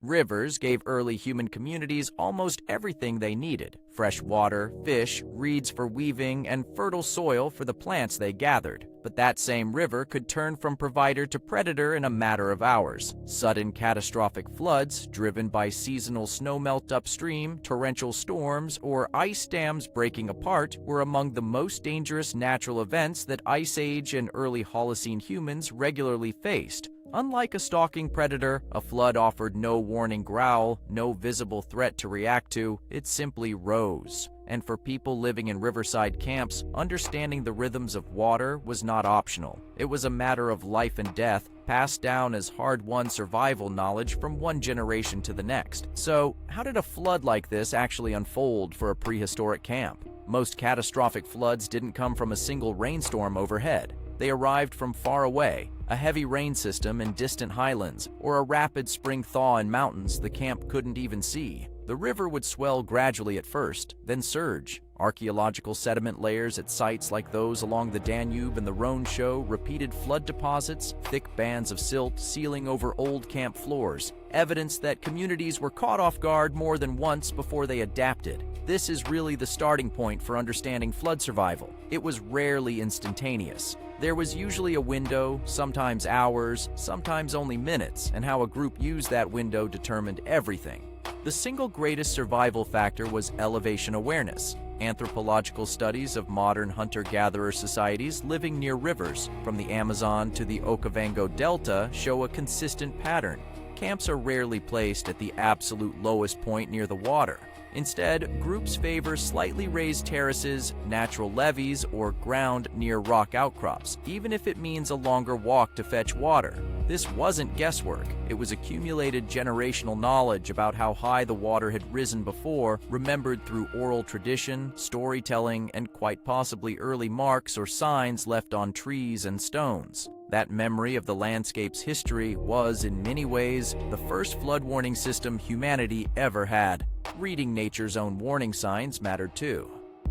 Rivers gave early human communities almost everything they needed: fresh water, fish, reeds for weaving, and fertile soil for the plants they gathered. But that same river could turn from provider to predator in a matter of hours. Sudden catastrophic floods, driven by seasonal snowmelt upstream, torrential storms, or ice dams breaking apart, were among the most dangerous natural events that Ice Age and early Holocene humans regularly faced. Unlike a stalking predator, a flood offered no warning growl, no visible threat to react to. It simply rose. And for people living in riverside camps, understanding the rhythms of water was not optional. It was a matter of life and death, passed down as hard-won survival knowledge from one generation to the next. So, how did a flood like this actually unfold for a prehistoric camp? Most catastrophic floods didn't come from a single rainstorm overhead. They arrived from far away, a heavy rain system in distant highlands, or a rapid spring thaw in mountains the camp couldn't even see. The river would swell gradually at first, then surge. Archaeological sediment layers at sites like those along the Danube and the Rhone show repeated flood deposits, thick bands of silt sealing over old camp floors, evidence that communities were caught off guard more than once before they adapted. This is really the starting point for understanding flood survival. It was rarely instantaneous. There was usually a window, sometimes hours, sometimes only minutes, and how a group used that window determined everything. The single greatest survival factor was elevation awareness. Anthropological studies of modern hunter-gatherer societies living near rivers, from the Amazon to the Okavango Delta, show a consistent pattern. Camps are rarely placed at the absolute lowest point near the water. Instead, groups favor slightly raised terraces, natural levees, or ground near rock outcrops, even if it means a longer walk to fetch water. This wasn't guesswork. It was accumulated generational knowledge about how high the water had risen before, remembered through oral tradition, storytelling, and quite possibly early marks or signs left on trees and stones. That memory of the landscape's history was, in many ways, the first flood warning system humanity ever had. Reading nature's own warning signs mattered too.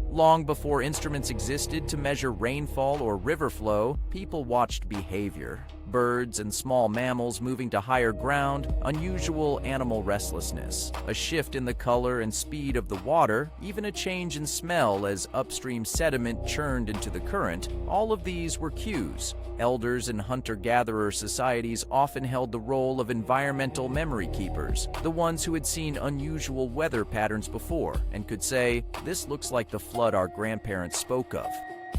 Long before instruments existed to measure rainfall or river flow, people watched behavior. Birds and small mammals moving to higher ground, unusual animal restlessness, a shift in the color and speed of the water, even a change in smell as upstream sediment churned into the current. All of these were cues. Elders in hunter-gatherer societies often held the role of environmental memory keepers, the ones who had seen unusual weather patterns before and could say, "This looks like the flood our grandparents spoke of."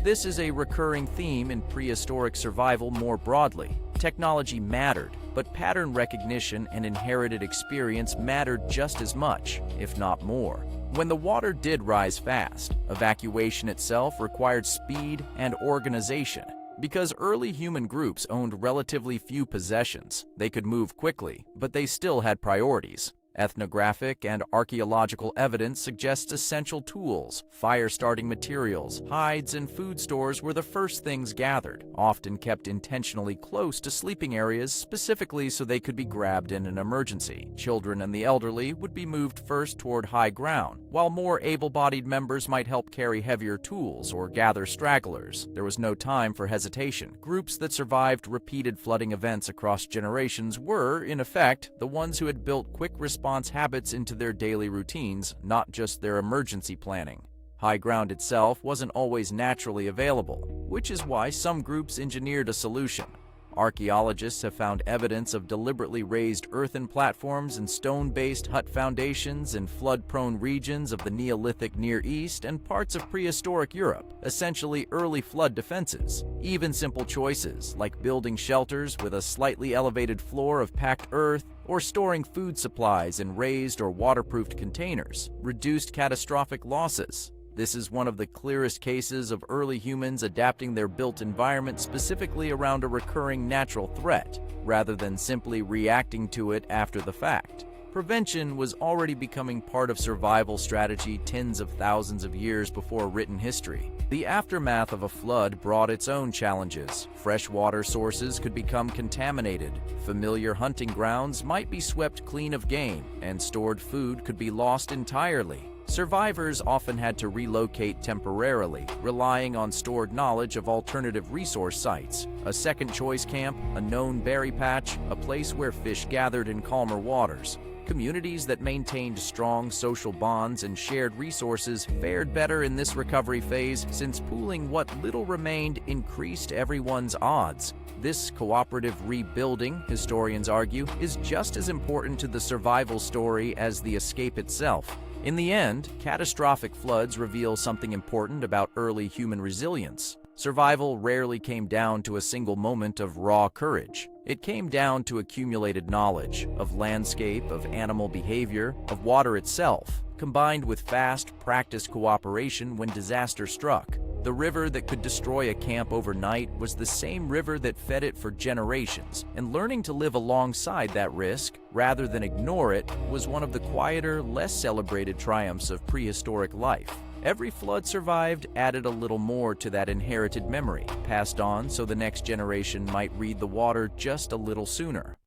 This is a recurring theme in prehistoric survival more broadly. Technology mattered, but pattern recognition and inherited experience mattered just as much, if not more. When the water did rise fast, evacuation itself required speed and organization. Because early human groups owned relatively few possessions, they could move quickly, but they still had priorities. Ethnographic and archaeological evidence suggests essential tools, fire-starting materials, hides, and food stores were the first things gathered, often kept intentionally close to sleeping areas specifically so they could be grabbed in an emergency. Children and the elderly would be moved first toward high ground, while more able-bodied members might help carry heavier tools or gather stragglers. There was no time for hesitation. Groups that survived repeated flooding events across generations were, in effect, the ones who had built quick response habits into their daily routines, not just their emergency planning. High ground itself wasn't always naturally available, which is why some groups engineered a solution. Archaeologists have found evidence of deliberately raised earthen platforms and stone-based hut foundations in flood-prone regions of the Neolithic Near East and parts of prehistoric Europe, essentially early flood defenses. Even simple choices, like building shelters with a slightly elevated floor of packed earth or storing food supplies in raised or waterproofed containers, reduced catastrophic losses. This is one of the clearest cases of early humans adapting their built environment specifically around a recurring natural threat, rather than simply reacting to it after the fact. Prevention was already becoming part of survival strategy tens of thousands of years before written history. The aftermath of a flood brought its own challenges. Freshwater sources could become contaminated, familiar hunting grounds might be swept clean of game, and stored food could be lost entirely. Survivors often had to relocate temporarily, relying on stored knowledge of alternative resource sites. A second choice camp, a known berry patch, a place where fish gathered in calmer waters. Communities that maintained strong social bonds and shared resources fared better in this recovery phase since pooling what little remained increased everyone's odds. This cooperative rebuilding, historians argue, is just as important to the survival story as the escape itself. In the end, catastrophic floods reveal something important about early human resilience. Survival rarely came down to a single moment of raw courage. It came down to accumulated knowledge of landscape, of animal behavior, of water itself, combined with fast, practiced cooperation when disaster struck. The river that could destroy a camp overnight was the same river that fed it for generations, and learning to live alongside that risk, rather than ignore it, was one of the quieter, less celebrated triumphs of prehistoric life. Every flood survived added a little more to that inherited memory, passed on so the next generation might read the water just a little sooner.